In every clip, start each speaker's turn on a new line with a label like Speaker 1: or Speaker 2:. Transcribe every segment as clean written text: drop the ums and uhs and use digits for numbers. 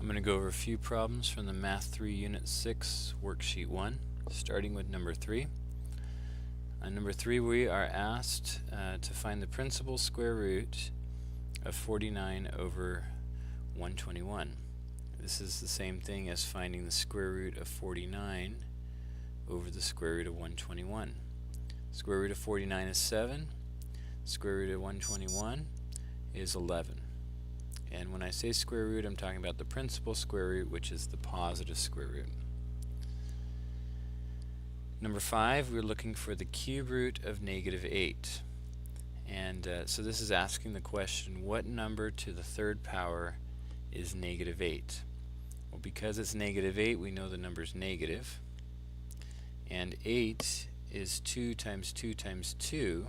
Speaker 1: I'm going to go over a few problems from the Math 3 Unit 6 Worksheet 1, starting with number 3. On number 3 we are asked to find the principal square root of 49 over 121. This is the same thing as finding the square root of 49 over the square root of 121. Square root of 49 is 7, square root of 121 is 11. And when I say square root, I'm talking about the principal square root, which is the positive square root. Number 5, we're looking for the cube root of negative 8. And so this is asking the question, what number to the third power is negative 8? Well, because it's negative 8, we know the number is negative. And 8 is 2 times 2 times 2.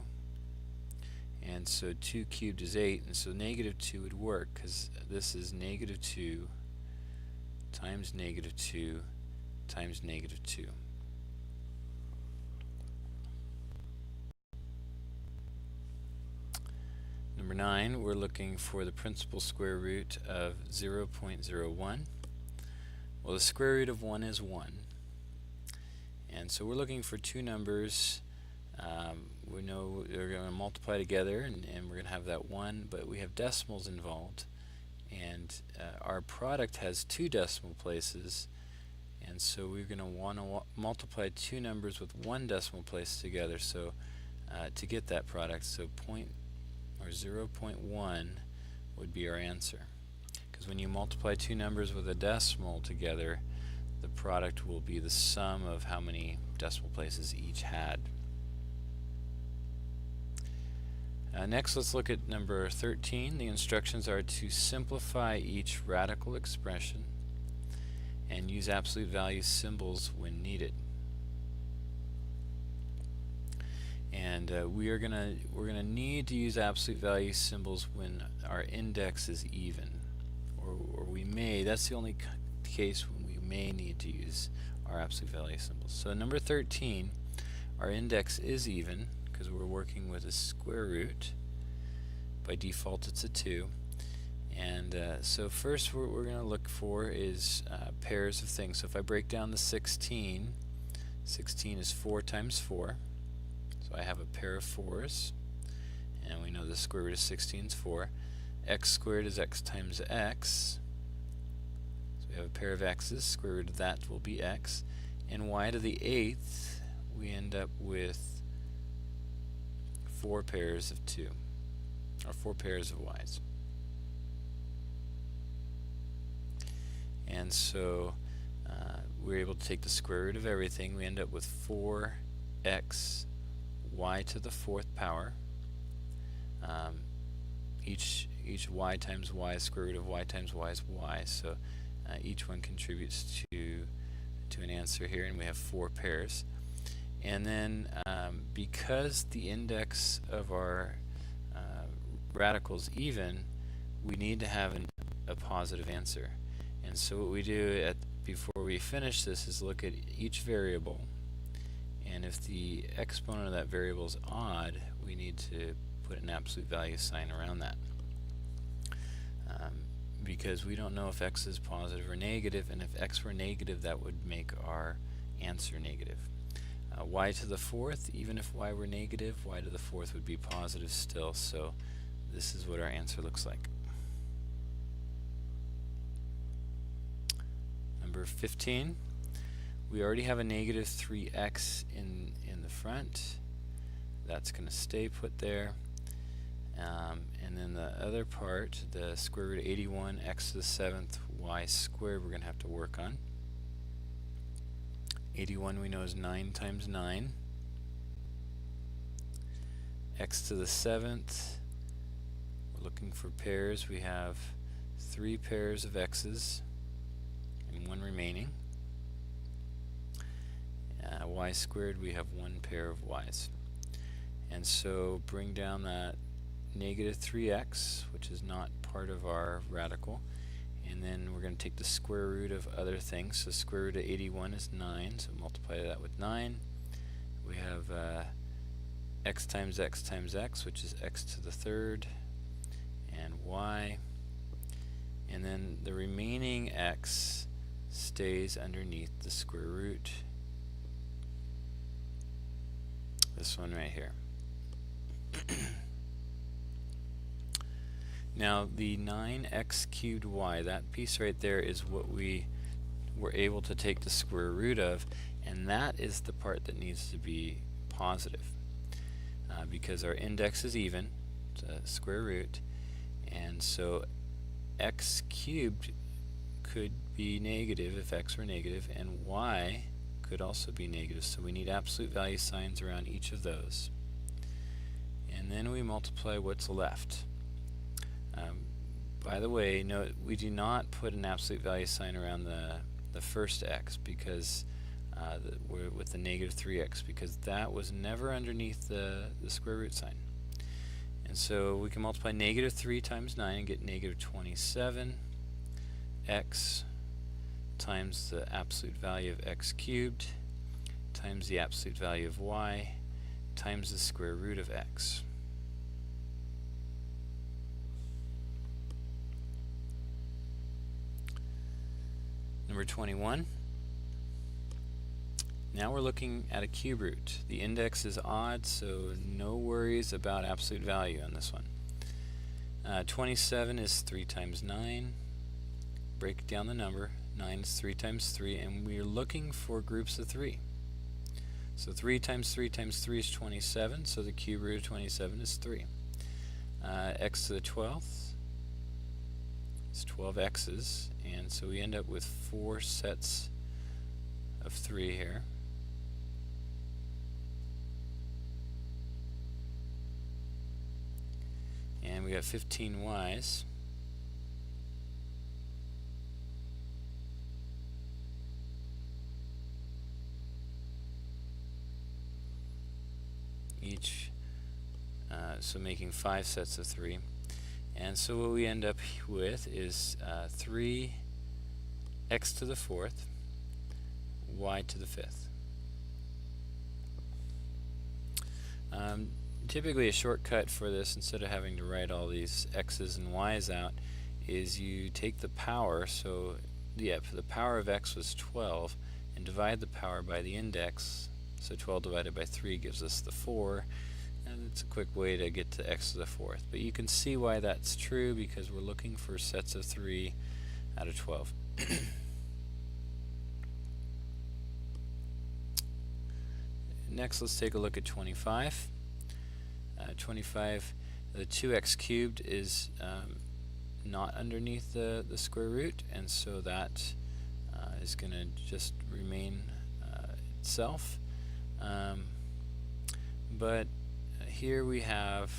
Speaker 1: And so 2 cubed is 8, and so negative 2 would work, because this is negative 2 times negative 2 times negative 2. Number 9, we're looking for the principal square root of 0.01. Well, the square root of 1 is 1. And so we're looking for two numbers. We know they're going to multiply together, and we're going to have that 1, but we have decimals involved, and our product has 2 decimal places, and so we're going to want to multiply two numbers with 1 decimal place together, so to get that product, so 0.1 would be our answer, because when you multiply two numbers with a decimal together, the product will be the sum of how many decimal places each had. Next, let's look at number 13. The instructions are to simplify each radical expression and use absolute value symbols when needed. And we're gonna need to use absolute value symbols when our index is even, or we may. That's the only case when we may need to use our absolute value symbols. So number 13, our index is even, because we're working with a square root. By default it's a 2. And so first what we're going to look for is pairs of things. So if I break down the 16, 16 is 4 times 4. So I have a pair of 4's. And we know the square root of 16 is 4. X squared is x times x. So we have a pair of x's. Square root of that will be x. And y to the 8th, we end up with 4 pairs of 2, or 4 pairs of y's. And so we're able to take the square root of everything. We end up with 4x y to the 4th power. Each y times y, square root of y times y is y, so each one contributes to an answer here, and we have 4 pairs. And then because the index of our radical is even, we need to have a positive answer. And so what we do before we finish this is look at each variable, and if the exponent of that variable is odd, we need to put an absolute value sign around that. Because we don't know if x is positive or negative, and if x were negative, that would make our answer negative. Y to the 4th, even if y were negative, y to the 4th would be positive still, so this is what our answer looks like. Number 15, we already have a negative 3x in the front. That's going to stay put there. And then the other part, the square root of 81 x to the 7th y squared, we're going to have to work on. 81 we know is 9 times 9. X to the 7th, we're looking for pairs. We have 3 pairs of x's and 1 remaining. Y squared, we have 1 pair of y's. And so bring down that negative 3x, which is not part of our radical, and then we're going to take the square root of other things. So square root of 81 is 9, so multiply that with 9. We have x times x times x, which is x to the 3rd, and y. and then the remaining x stays underneath the square root, this one right here. Now the 9x cubed y, that piece right there is what we were able to take the square root of, and that is the part that needs to be positive, because our index is even, it's a square root, and so x cubed could be negative if x were negative, and y could also be negative, so we need absolute value signs around each of those. And then we multiply what's left. By the way, note we do not put an absolute value sign around the first x, because we're with the negative 3x, because that was never underneath the square root sign. And so we can multiply negative 3 times 9 and get negative 27 x times the absolute value of x cubed times the absolute value of y times the square root of x. Number 21. Now we're looking at a cube root. The index is odd, so no worries about absolute value on this one. 27 is 3 times 9. Break down the number. 9 is 3 times 3, and we're looking for groups of 3. So 3 times 3 times 3 is 27, so the cube root of 27 is 3. X to the 12th is 12 x's, and so we end up with 4 sets of 3 here. And we got 15 y's. Each, so making 5 sets of 3. And so what we end up with is 3 x to the 4th, y to the 5th. Typically a shortcut for this, instead of having to write all these x's and y's out, is you take the power, so the power of x was 12, and divide the power by the index. So 12 divided by 3 gives us the 4, and it's a quick way to get to x to the 4th. But you can see why that's true, because we're looking for sets of 3 out of 12. Next, let's take a look at 25. 25, the 2x cubed is not underneath the square root, and so that is going to just remain itself. But here we have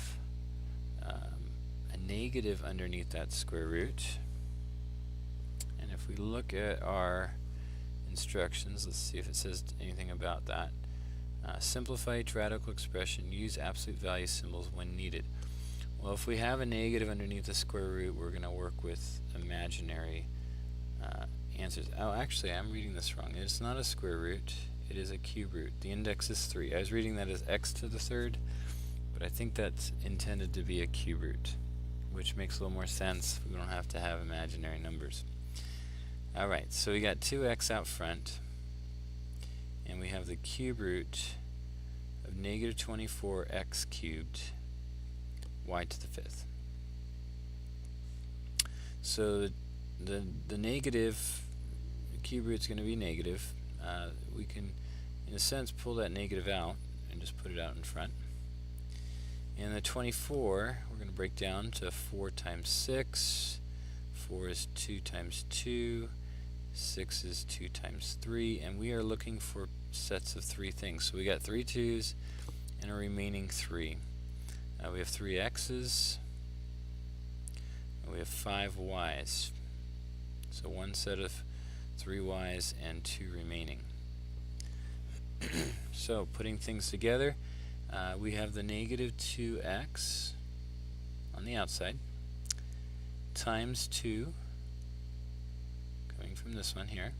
Speaker 1: a negative underneath that square root, and if we look at our instructions, let's see if it says anything about that. Simplify each radical expression, use absolute value symbols when needed. Well, if we have a negative underneath the square root, we're going to work with imaginary answers. Oh, actually, I'm reading this wrong. It's not a square root. It is a cube root. The index is 3. I was reading that as x to the 3rd, but I think that's intended to be a cube root, which makes a little more sense. We don't have to have imaginary numbers. Alright, so we got 2x out front, and we have the cube root of negative 24x cubed y to the 5th. So the negative cube root is going to be negative. We can, in a sense, pull that negative out and just put it out in front. And the 24, we're going to break down to 4 times 6. 4 is 2 times 2. 6 is 2 times 3. And we are looking for sets of 3 things. So we got 3 2's and a remaining 3. We have 3 x's. And we have 5 y's. So one set of 3 y's and 2 remaining. So putting things together, we have the negative 2x on the outside times 2, coming from this one here,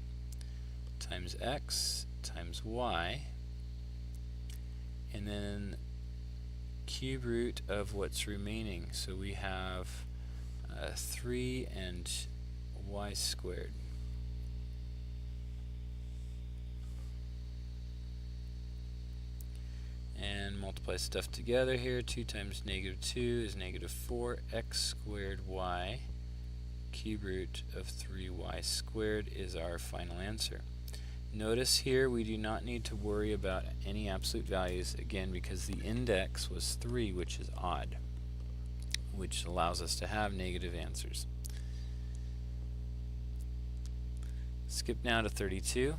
Speaker 1: times x times y, and then cube root of what's remaining. So we have 3 and y squared. And multiply stuff together here. 2 times negative 2 is negative 4x squared y. Cube root of 3y squared is our final answer. Notice here we do not need to worry about any absolute values, again, because the index was 3, which is odd, which allows us to have negative answers. Skip now to 32.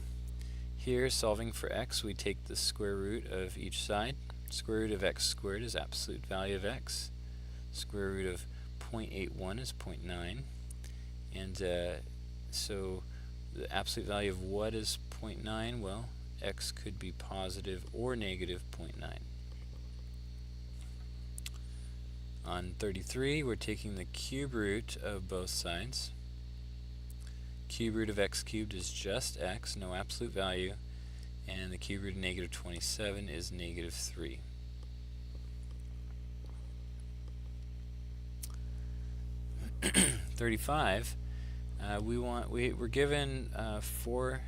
Speaker 1: Here, solving for x, we take the square root of each side. Square root of x squared is absolute value of x. Square root of 0.81 is 0.9. And so the absolute value of what is 0.9? Well, x could be positive or negative 0.9. On 33, we're taking the cube root of both sides. Cube root of x cubed is just x, no absolute value, and the cube root of negative 27 is negative 3. We're given 4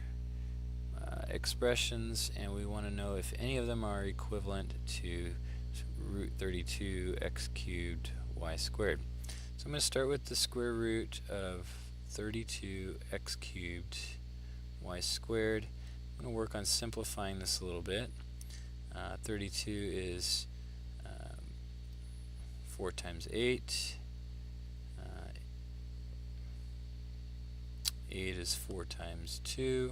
Speaker 1: expressions, and we want to know if any of them are equivalent to root 32 x cubed y squared. So I'm going to start with the square root of 32 x cubed y squared. I'm going to work on simplifying this a little bit. 32 is 4 times 8. 8 is 4 times 2.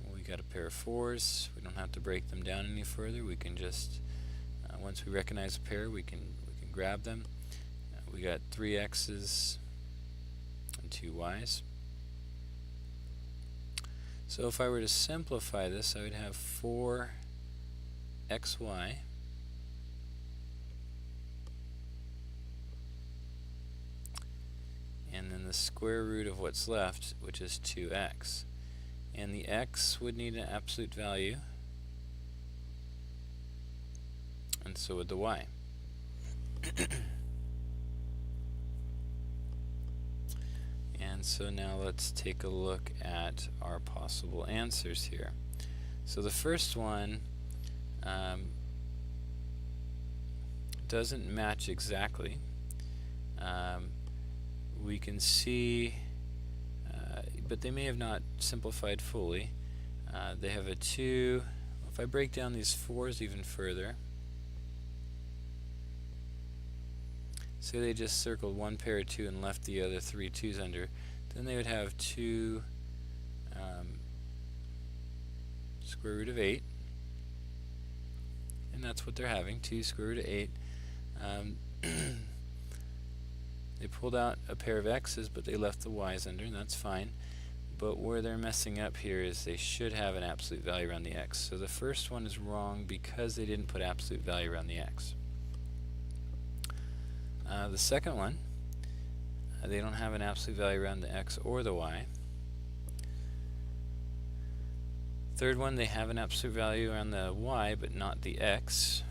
Speaker 1: Well, we got a pair of 4s. We don't have to break them down any further. We can just, once we recognize a pair, we can grab them. We got 3 x's and 2 y's. So if I were to simplify this, I would have 4 xy and then the square root of what's left, which is 2x. And the x would need an absolute value, and so would the y. And so now let's take a look at our possible answers here. So the first one doesn't match exactly. We can see, but they may have not simplified fully. They have a 2. If I break down these 4's even further, say they just circled one pair of 2 and left the other 3 2's under, then they would have 2 square root of 8, and that's what they're having, 2 square root of 8. They pulled out a pair of x's, but they left the y's under, and that's fine. But where they're messing up here is they should have an absolute value around the x. So the first one is wrong because they didn't put absolute value around the x. The second one, they don't have an absolute value around the x or the y. Third one, they have an absolute value around the y, but not the x.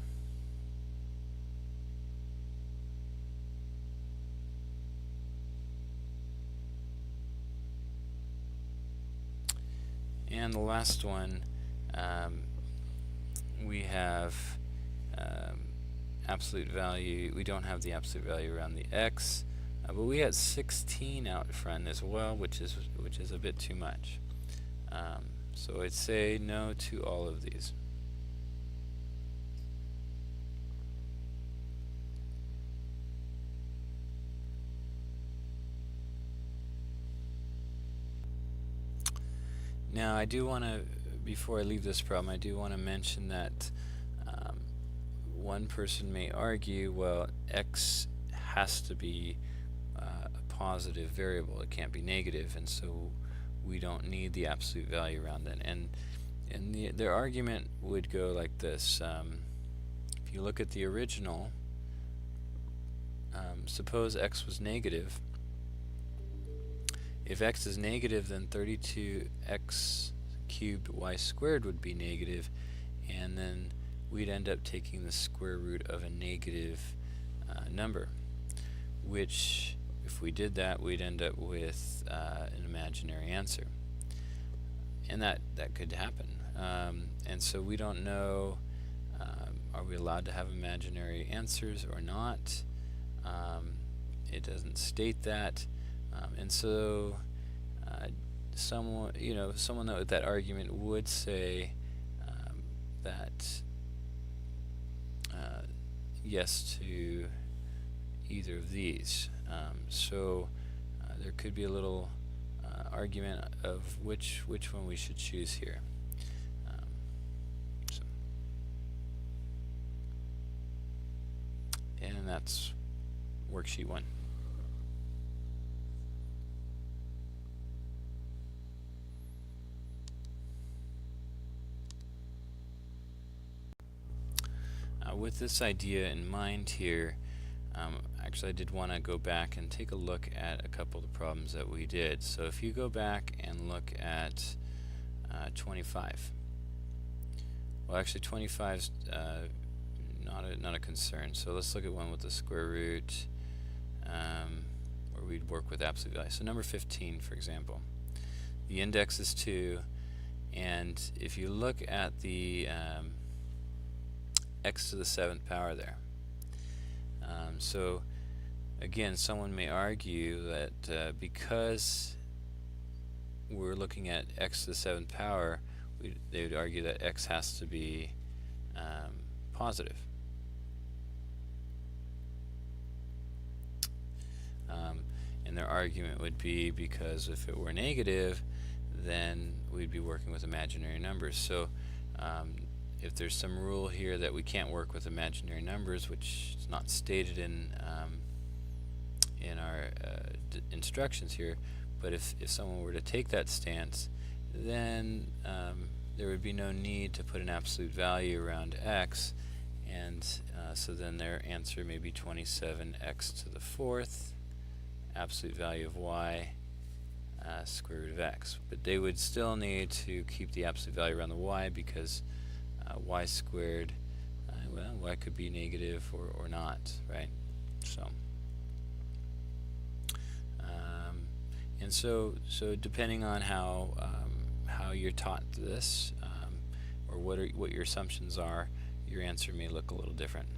Speaker 1: And the last one, we have absolute value. We don't have the absolute value around the x, but we had 16 out front as well, which is a bit too much. So I'd say no to all of these. Now I do want to, before I leave this problem, I do want to mention that one person may argue, well, x has to be a positive variable, it can't be negative, and so we don't need the absolute value around it. And their argument would go like this. If you look at the original, suppose x was negative. If x is negative, then 32x cubed y squared would be negative, and then we'd end up taking the square root of a negative number, which if we did that, we'd end up with an imaginary answer, and that could happen. And so we don't know, are we allowed to have imaginary answers or not? It doesn't state that, and so someone with that argument would say that yes to either of these. So there could be a little argument of which one we should choose here. And that's worksheet 1. With this idea in mind here, actually I did want to go back and take a look at a couple of the problems that we did. So if you go back and look at 25, well, actually 25 is not a concern. So let's look at one with the square root, where we'd work with absolute value. So number 15, for example, the index is 2, and if you look at the x to the 7th power there, so again, someone may argue that because we're looking at x to the 7th power, they would argue that x has to be positive. And their argument would be because if it were negative, then we'd be working with imaginary numbers. So if there's some rule here that we can't work with imaginary numbers, which is not stated in our instructions here, but if someone were to take that stance, then there would be no need to put an absolute value around x, and so then their answer may be 27x to the 4th, absolute value of y, square root of x. But they would still need to keep the absolute value around the y, because y squared, well, y could be negative or not, right? So and so depending on how you're taught this, or what your assumptions are, your answer may look a little different.